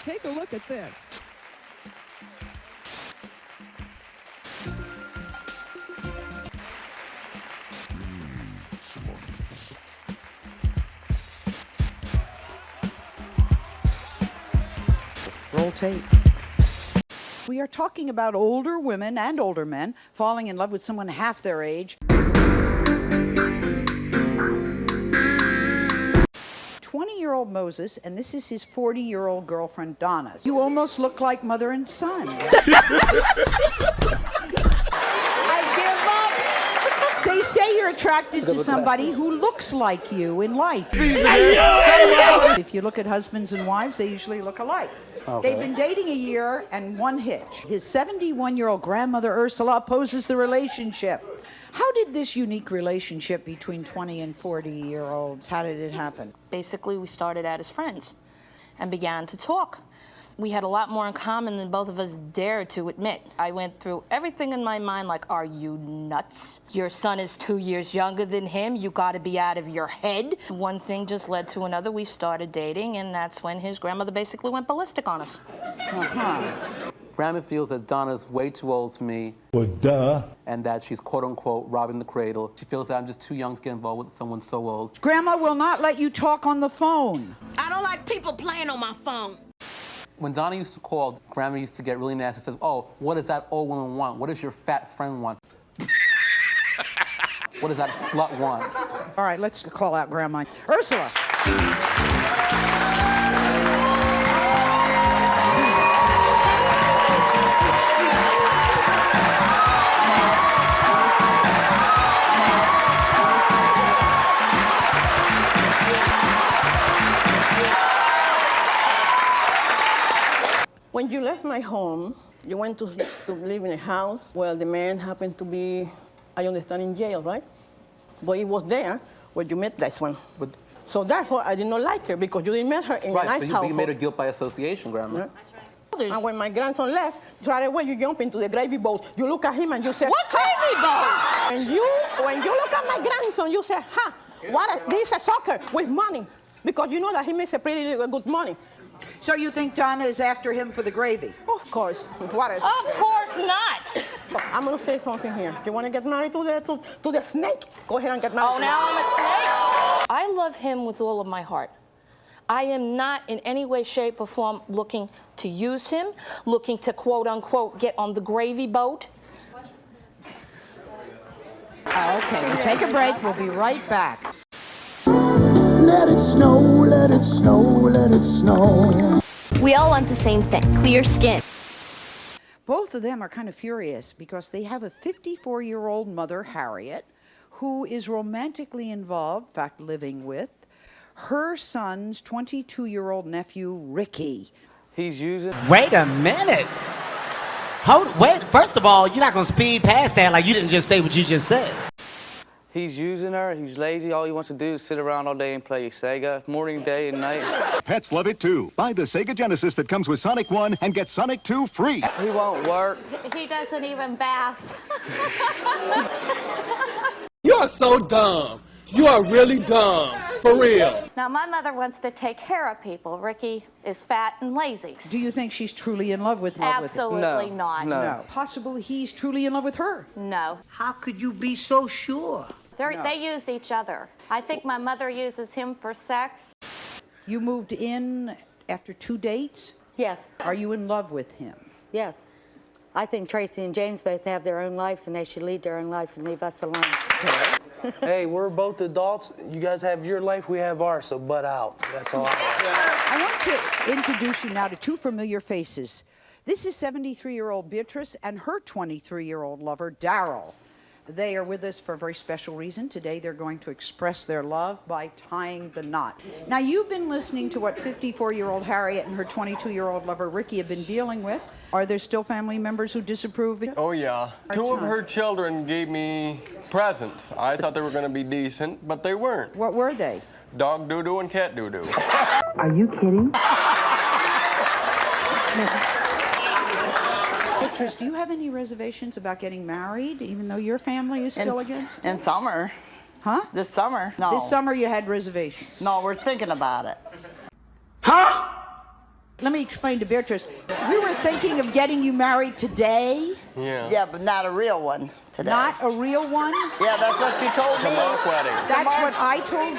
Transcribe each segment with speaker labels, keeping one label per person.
Speaker 1: Take a look at this.
Speaker 2: Roll tape. We are talking about older women and older men falling in love with someone half their age. 20-year-old Moses, and this is his 40-year-old girlfriend, Donna. You almost look like mother and son. They say you're attracted to somebody who looks like you in life. If you look at husbands and wives, they usually look alike. Okay. They've been dating a year and one hitch. His 71-year-old grandmother, Ursula, opposes the relationship. How did this unique relationship between 20 and 40-year-olds, how did it happen?
Speaker 3: Basically, we started out as friends and began to talk. We had a lot more in common than both of us dared to admit. I went through everything in my mind like, are you nuts? Your son is 2 years younger than him. You got to be out of your head. One thing just led to another. We started dating, and that's when his grandmother basically went ballistic on us.
Speaker 4: Grandma feels that Donna's way too old for me.
Speaker 5: Well, duh.
Speaker 4: And that she's quote-unquote robbing the cradle. She feels that I'm just too young to get involved with someone so old.
Speaker 2: Grandma will not let you talk on the phone.
Speaker 6: I don't like people playing on my phone.
Speaker 4: When Donna used to call, Grandma used to get really nasty. Says, oh, what does that old woman want? What does your fat friend want? What does that slut want?
Speaker 2: All right, let's call out Grandma. Ursula.
Speaker 7: When you left my home, you went to live in a house where the man happened to be, I understand, in jail, right? But he was there where you met this one.
Speaker 4: But,
Speaker 7: so therefore, I did not like her because you didn't met her in a nice house.
Speaker 4: Right, so you made her guilt by association, Grandma.
Speaker 7: Yeah. And when my grandson left, right away you jump into the gravy boat. You look at him and you say,
Speaker 3: what gravy boat?
Speaker 7: And when you look at my grandson, you say, this is a soccer with money. Because you know that he makes a pretty good money.
Speaker 2: So you think Donna is after him for the gravy?
Speaker 7: Of course. What is?
Speaker 3: Of course not.
Speaker 7: I'm going to say something here. You want to get married to the snake? Go ahead and get married.
Speaker 3: Oh, now I'm a snake? I love him with all of my heart. I am not in any way, shape, or form looking to use him, looking to, quote, unquote, get on the gravy boat.
Speaker 2: Okay, we'll take a break. We'll be right back.
Speaker 8: Let it snow, let it snow, let it snow.
Speaker 9: We all want the same thing, clear skin.
Speaker 2: Both of them are kind of furious because they have a 54-year-old mother, Harriet, who is romantically involved, in fact, living with her son's 22-year-old nephew, Ricky.
Speaker 10: He's using...
Speaker 11: Wait a minute. Wait, first of all, you're not going to speed past that like you didn't just say what you just said.
Speaker 10: He's using her, he's lazy, all he wants to do is sit around all day and play Sega, morning, day, and night.
Speaker 5: Pets love it too. Buy the Sega Genesis that comes with Sonic 1 and get Sonic 2 free.
Speaker 10: He won't work.
Speaker 3: He doesn't even bath.
Speaker 12: You are so dumb. You are really dumb, for real.
Speaker 3: Now, my mother wants to take care of people. Ricky is fat and lazy.
Speaker 2: Do you think she's truly in love with him?
Speaker 3: Absolutely not.
Speaker 2: No. Possibly he's truly in love with her.
Speaker 3: No.
Speaker 8: How could you be so sure?
Speaker 3: They use each other. I think my mother uses him for sex.
Speaker 2: You moved in after 2 dates?
Speaker 13: Yes.
Speaker 2: Are you in love with him?
Speaker 13: Yes. I think Tracy and James both have their own lives, and they should lead their own lives and leave us alone.
Speaker 10: Hey, we're both adults. You guys have your life, we have ours, so butt out. That's all.
Speaker 2: I want to introduce you now to two familiar faces. This is 73-year-old Beatrice and her 23-year-old lover, Darryl. They are with us for a very special reason. Today they're going to express their love by tying the knot. Now, you've been listening to what 54-year-old Harriet and her 22-year-old lover Ricky have been dealing with. Are there still family members who disapprove?
Speaker 12: Oh, yeah. Two of her children gave me presents. I thought they were going to be decent, but they weren't.
Speaker 2: What were they?
Speaker 12: Dog doo-doo and cat doo-doo.
Speaker 2: Are you kidding? Beatrice, do you have any reservations about getting married, even though your family is still against it?
Speaker 14: In summer.
Speaker 2: Huh?
Speaker 14: This summer? No.
Speaker 2: This summer you had reservations?
Speaker 14: No, we're thinking about it.
Speaker 12: Huh?
Speaker 2: Let me explain to Beatrice. We were thinking of getting you married today.
Speaker 12: Yeah.
Speaker 7: Yeah, but not a real one today.
Speaker 2: Not a real one?
Speaker 7: Yeah, that's what you told me.
Speaker 12: A mock wedding.
Speaker 2: That's what I told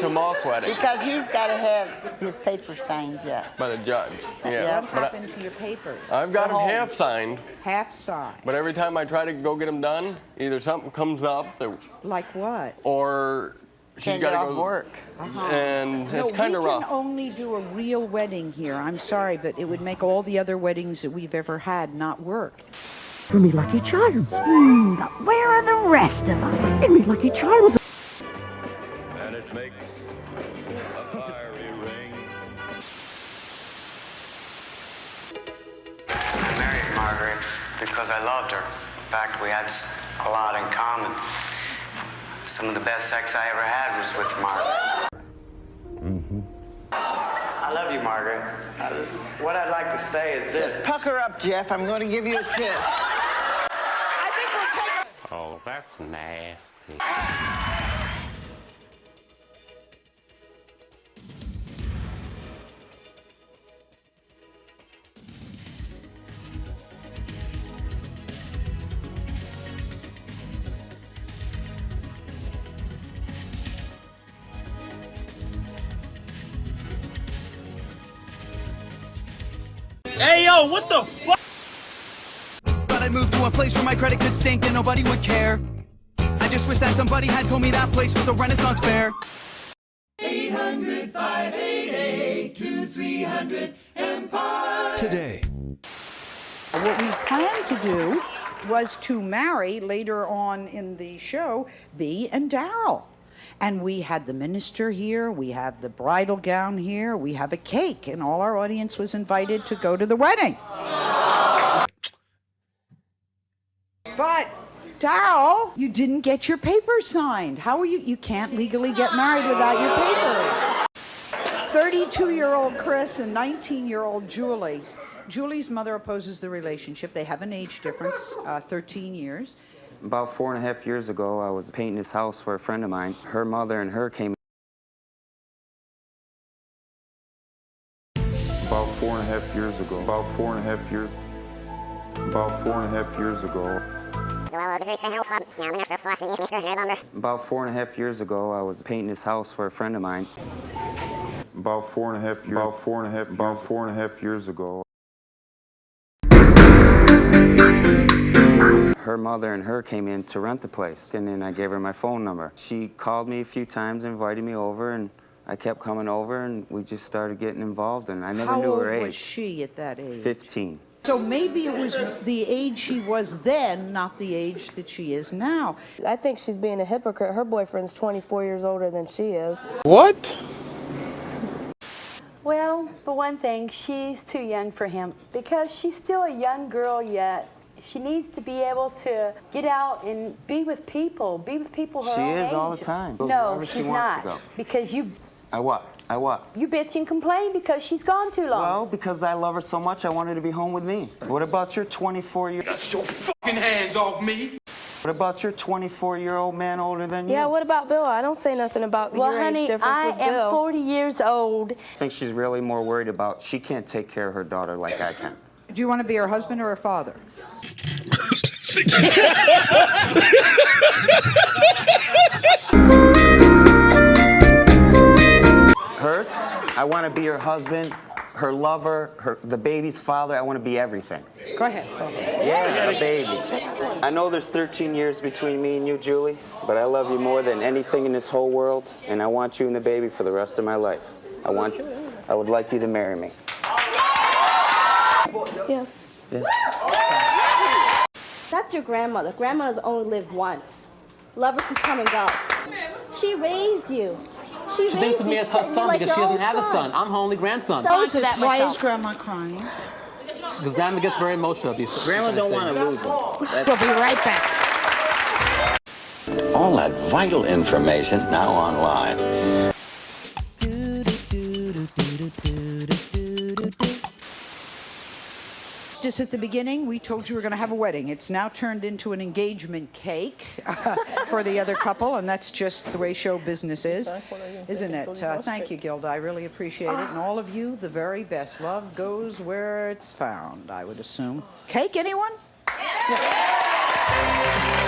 Speaker 2: you?
Speaker 12: A mock wedding.
Speaker 7: Because he's got to have his paper signed yet.
Speaker 12: By the judge. Yeah.
Speaker 2: What happened to your papers?
Speaker 12: I've got them half signed.
Speaker 2: Half signed.
Speaker 12: But every time I try to go get them done, either something comes up that,
Speaker 2: Like what?
Speaker 12: or she's
Speaker 7: Can't
Speaker 12: got
Speaker 7: get
Speaker 12: to
Speaker 7: off
Speaker 12: go
Speaker 7: work.
Speaker 12: and
Speaker 2: No,
Speaker 12: it's kind of
Speaker 2: we
Speaker 12: rough.
Speaker 2: can only do a real wedding here. I'm sorry, but it would make all the other weddings that we've ever had not work.
Speaker 8: For me lucky charms. But where are the rest of them? In me lucky charms.
Speaker 1: And it makes a fiery ring.
Speaker 14: I married Margaret because I loved her. In fact, we had a lot in common. Some of the best sex I ever had was with Margaret. I love you, Margaret. What I'd like to say is this.
Speaker 7: Just pucker up, Jeff. I'm going to give you a kiss.
Speaker 14: Oh, that's nasty.
Speaker 15: Hey, yo, what the fuck? But I moved to a place where my credit could stink and nobody would care. I just wish that somebody had told me that place was a Renaissance fair.
Speaker 16: 800-588-2300 Empire.
Speaker 15: Today.
Speaker 2: What we planned to do was to marry later on in the show Bea and Daryl. And we had the minister here, we have the bridal gown here, we have a cake, and all our audience was invited to go to the wedding. But, Daryl, you didn't get your papers signed. How are you? You can't legally get married without your papers. 32-year-old Chris and 19-year-old Julie. Julie's mother opposes the relationship. They have an age difference, 13 years.
Speaker 14: About 4.5 years ago, I was painting this house for a friend of mine. Her mother and her came.
Speaker 17: About 4.5 years ago. About 4.5 years. About 4.5 years ago.
Speaker 14: About 4.5 years ago, I was painting this house for a friend of mine.
Speaker 17: About 4.5 years. About 4.5 years ago.
Speaker 14: Her mother and her came in to rent the place, and then I gave her my phone number. She called me a few times, invited me over, and I kept coming over, and we just started getting involved, and I never knew her age.
Speaker 2: How old was she at that age?
Speaker 14: 15.
Speaker 2: So maybe it was the age she was then, not the age that she is now.
Speaker 18: I think she's being a hypocrite. Her boyfriend's 24 years older than she is.
Speaker 17: What?
Speaker 19: Well, for one thing, she's too young for him because she's still a young girl yet. She needs to be able to get out and be with people her
Speaker 14: She
Speaker 19: own
Speaker 14: is
Speaker 19: age.
Speaker 14: all the time. Goes
Speaker 19: No,
Speaker 14: wherever she
Speaker 19: she's
Speaker 14: wants to
Speaker 19: not.
Speaker 14: go.
Speaker 19: Because you
Speaker 14: I what?
Speaker 19: You bitch and complain because she's gone too long.
Speaker 14: Well, because I love her so much, I want her to be home with me. What about your 24-year...
Speaker 1: Get your fucking hands off me!
Speaker 14: What about your 24-year-old man older than you?
Speaker 18: Yeah, what about Bill? I don't say nothing about
Speaker 19: Well,
Speaker 18: your
Speaker 19: honey,
Speaker 18: age difference
Speaker 19: I
Speaker 18: with Bill.
Speaker 19: am 40 years old.
Speaker 14: I think she's really more worried about she can't take care of her daughter like I can.
Speaker 2: Do you want to be her husband or her father?
Speaker 14: Hers? I want to be her husband, her lover, the baby's father. I want to be everything.
Speaker 2: Go ahead.
Speaker 14: Yeah, a baby. I know there's 13 years between me and you, Julie, but I love you more than anything in this whole world, and I want you and the baby for the rest of my life. I would like you to marry me.
Speaker 18: Yes.
Speaker 14: Yes.
Speaker 20: That's your grandmother. Grandmothers only live once. Lovers can come and go. She raised you.
Speaker 4: She thinks of me as her son because she doesn't have a son. I'm her only grandson.
Speaker 2: Why is Grandma crying?
Speaker 4: Because Grandma gets very emotional.
Speaker 14: Grandma don't want to lose him.
Speaker 2: We'll be right back.
Speaker 21: All that vital information now online.
Speaker 2: us at the beginning, we told you we were going to have a wedding. It's now turned into an engagement cake for the other couple, and that's just the way show business is, isn't it? Thank you, Gilda. I really appreciate it. And all of you, the very best. Love goes where it's found, I would assume. Cake, anyone? Yeah.